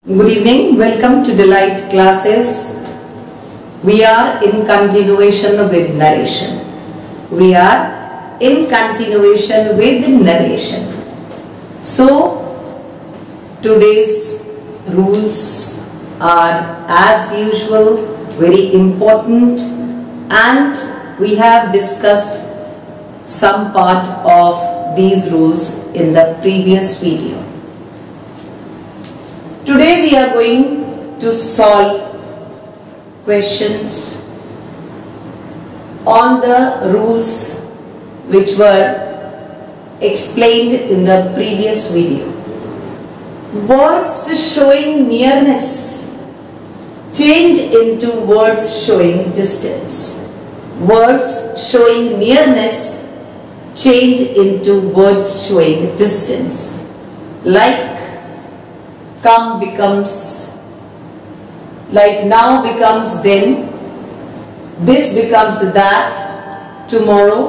Good evening, welcome to Delight classes. We are in continuation with narration. We are in continuation with narration. So, today's rules are as usual very important, and we have discussed some part of these rules in the previous video. Today we are going to solve questions on the rules which were explained in the previous video. Words showing nearness change into words showing distance. Words showing nearness change into words showing distance. Like come becomes, like now becomes then, this becomes that, tomorrow,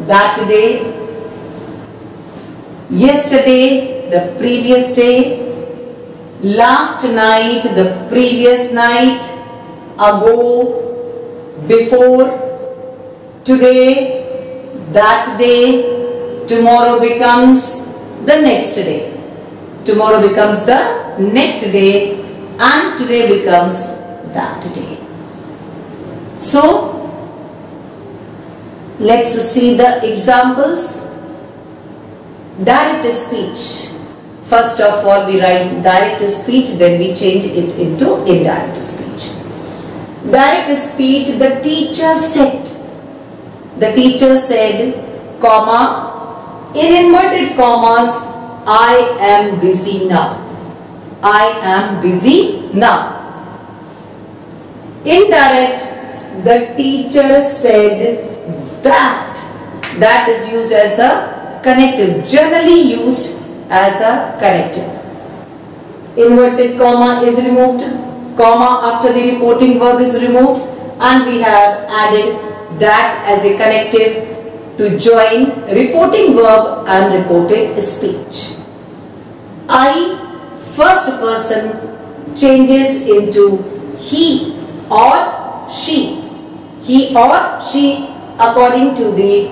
that day, yesterday, the previous day, last night, the previous night, ago, before, today, that day, tomorrow becomes the next day. Tomorrow becomes the next day, and today becomes that day. So, let's see the examples. Direct speech. First of all, we write direct speech, then we change it into indirect speech. Direct speech, the teacher said. The teacher said, comma, in inverted commas, I am busy now. I am busy now. Indirect, the teacher said that. That is used as a connective, generally used as a connective. Inverted comma is removed, comma after the reporting verb is removed, and we have added that as a connective to join reporting verb and reported speech. I, first person, changes into he or she. He or she according to the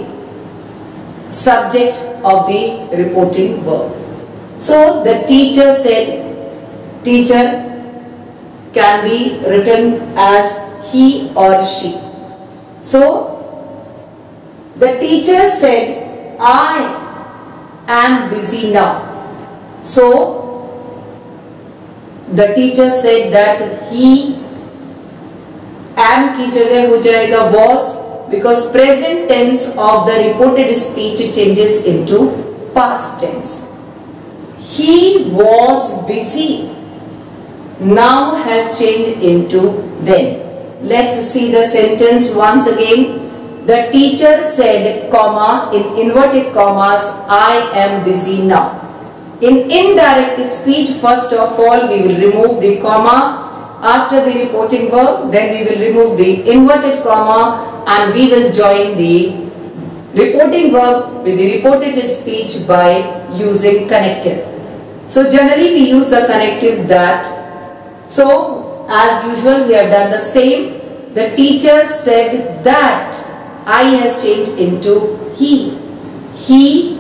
subject of the reporting verb. So the teacher said, teacher can be written as he or she. So the teacher said, I am busy now. So, the teacher said that he, am की जगह हो जाएगा was, because present tense of the reported speech changes into past tense. He was busy now has changed into then. Let's see the sentence once again. The teacher said, comma, in inverted commas, I am busy now. In indirect speech, first of all, we will remove the comma after the reporting verb, then we will remove the inverted comma, and we will join the reporting verb with the reported speech by using connective. So generally we use the connective that. So as usual we have done the same. The teacher said that I has changed into he. He,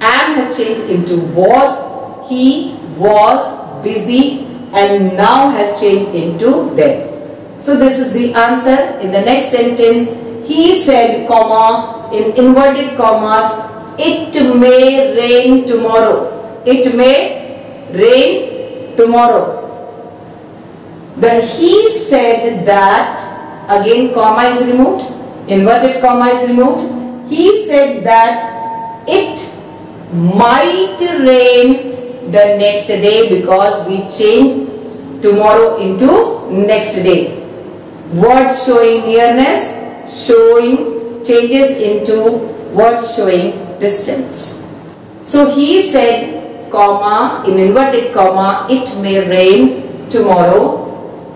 am has changed into was. He was busy and now has changed into then. So this is the answer. In the next sentence, he said, comma, in inverted commas, it may rain tomorrow. It may rain tomorrow. The he said that, again comma is removed. Inverted comma is removed. He said that it might rain the next day because we change tomorrow into next day. Words showing nearness changes into words showing distance. So he said, comma, in inverted comma, it may rain tomorrow.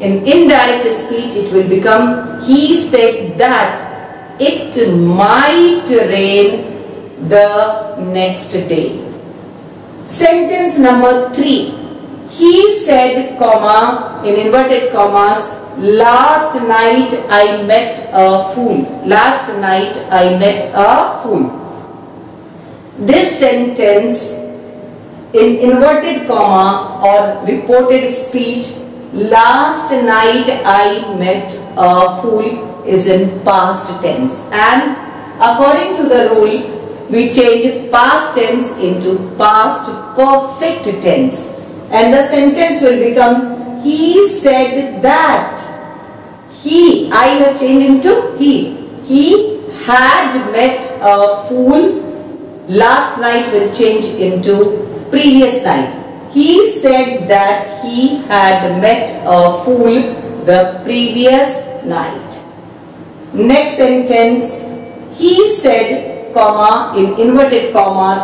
In indirect speech it will become, he said that it might rain the next day. Sentence number 3. He said, comma, in inverted commas, last night I met a fool. Last night I met a fool. This sentence in inverted comma or reported speech, last night I met a fool, is in past tense. And according to the rule, we change past tense into past perfect tense. And the sentence will become, he said that. He, I has changed into he. He had met a fool. Last night will change into previous night. He said that he had met a fool the previous night. Next sentence, he said, comma, in inverted commas,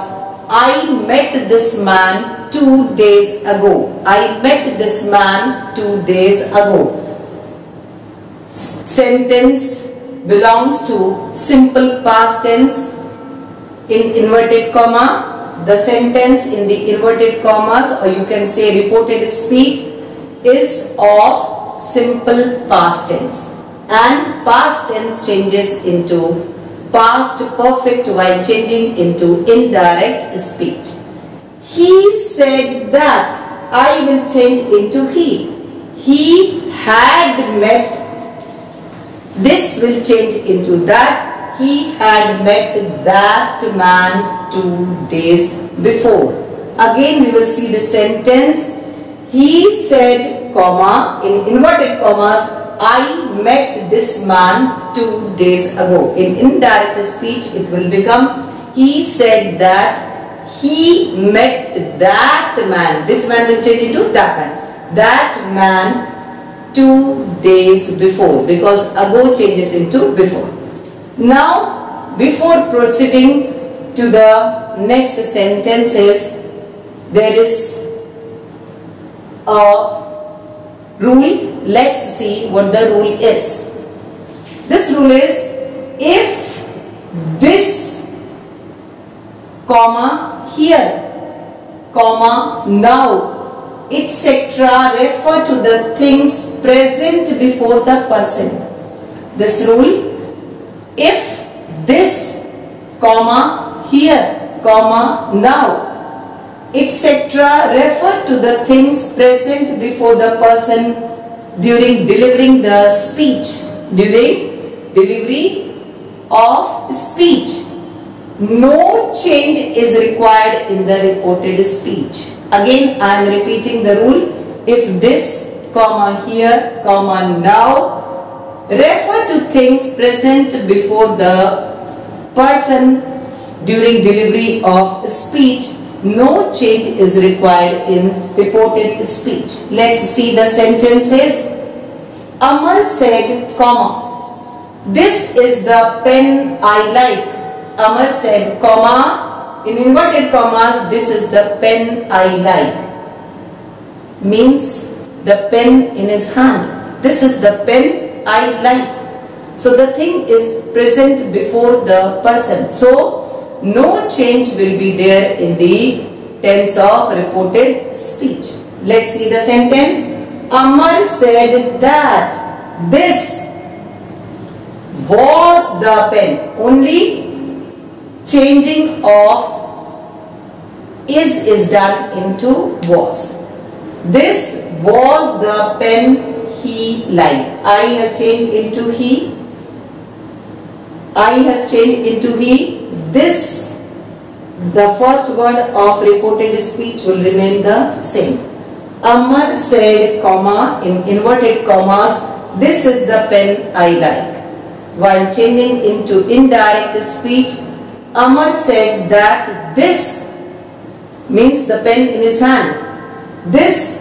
I met this man 2 days ago. I met this man 2 days ago. Sentence belongs to simple past tense in inverted comma. The sentence in the inverted commas, or you can say reported speech, is of simple past tense, and past tense changes into past perfect while changing into indirect speech. He said that, I will change into he. He had met, this will change into that. He had met that man 2 days before. Again we will see the sentence. He said, comma, in inverted commas, I met this man 2 days ago. In indirect speech it will become, he said that he met that man. This man will change into that man. That man 2 days before, because ago changes into before. Now, before proceeding to the next sentences, there is a rule. Let's see what the rule is. This rule is, if this, comma, here, comma, now, etc. refer to the things present before the person. This rule, if this, comma, here, comma, now, etc. refer to the things present before the person during delivering the speech, during delivery of speech, no change is required in the reported speech. Again, I am repeating the rule. If this, comma, here, comma, now, refer to things present before the person during delivery of speech, no change is required in reported speech. Let's see the sentences. Amar said, comma, this is the pen I like. Amar said, comma, in inverted commas, this is the pen I like. Means the pen in his hand. This is the pen I like. So the thing is present before the person. So no change will be there in the tense of reported speech. Let's see the sentence. Amar said that this was the pen. Only changing of is done into was. This was the pen he liked. I has changed into he. I has changed into he. This, the first word of reported speech will remain the same. Amar said, comma, in inverted commas, this is the pen I like. While changing into indirect speech, Amar said that this means the pen in his hand. This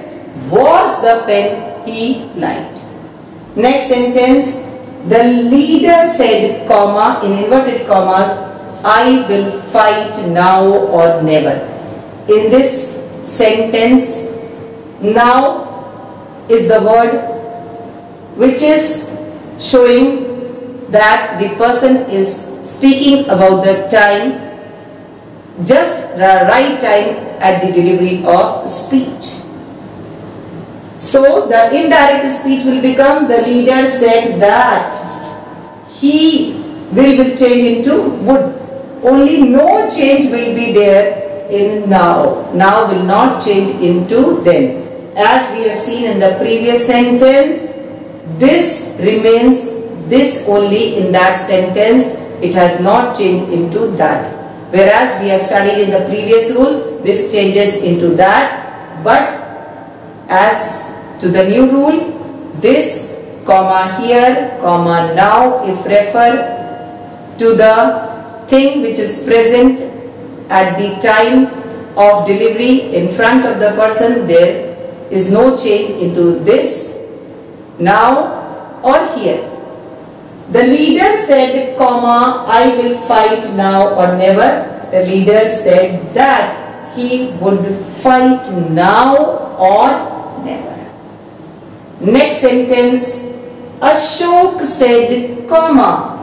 was the pen he liked. Next sentence, the leader said, comma, in inverted commas, I will fight now or never. In this sentence, now is the word which is showing that the person is speaking about the time, just the right time at the delivery of speech. So the indirect speech will become, the leader said that he will change into would. Only no change will be there in now. Now will not change into then. As we have seen in the previous sentence, this remains this only in that sentence. It has not changed into that. Whereas we have studied in the previous rule, this changes into that. But as to the new rule, this comma here, comma now, if refer to the thing which is present at the time of delivery in front of the person, there is no change into this, now or here. The leader said, comma, I will fight now or never. The leader said that he would fight now or never. Next sentence, Ashok said, comma,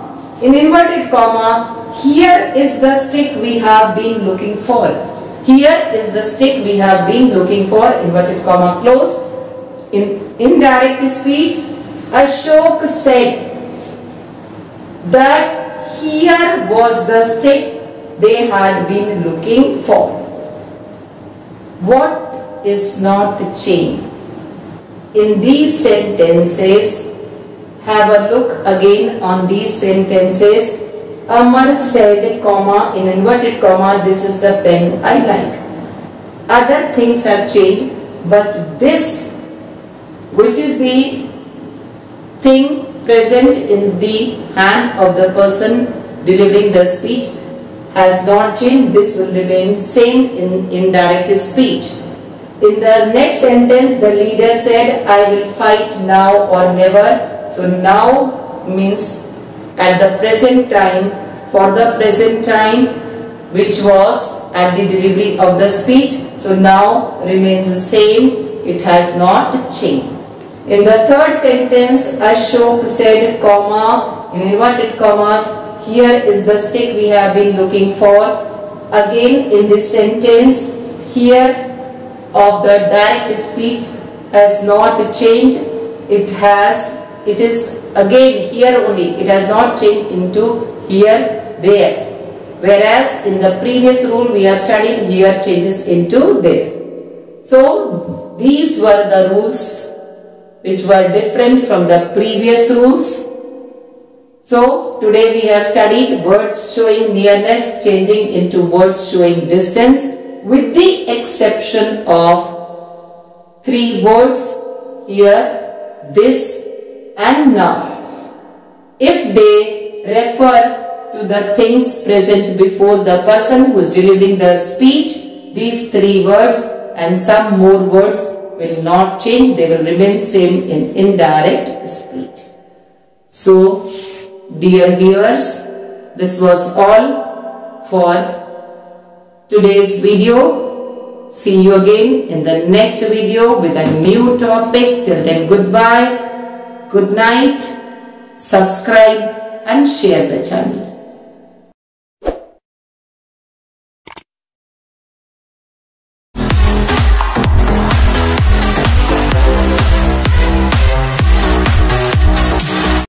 in inverted comma, here is the stick we have been looking for. Here is the stick we have been looking for, inverted comma close. In indirect speech, Ashok said that here was the stick they had been looking for. What is not changed? In these sentences, have a look again on these sentences. Amar said, comma, in inverted comma, this is the pen I like. Other things have changed, but this, which is the thing present in the hand of the person delivering the speech, has not changed. This will remain same in indirect speech. In the next sentence, the leader said, I will fight now or never. So now means at the present time, for the present time, which was at the delivery of the speech. So now remains the same. It has not changed. In the third sentence, Ashok said, comma, in inverted commas, here is the stick we have been looking for. Again in this sentence, here of the direct speech has not changed. It is again here only. It has not changed into here, there. Whereas in the previous rule we have studied, here changes into there. So these were the rules which were different from the previous rules. So today we have studied words showing nearness changing into words showing distance, with the exception of 3 words here, this and now. If they refer to the things present before the person who is delivering the speech, these 3 words and some more words will not change. They will remain same in indirect speech. So, dear viewers, this was all for today's video. See you again in the next video with a new topic. Till then, goodbye, good night, subscribe and share the channel.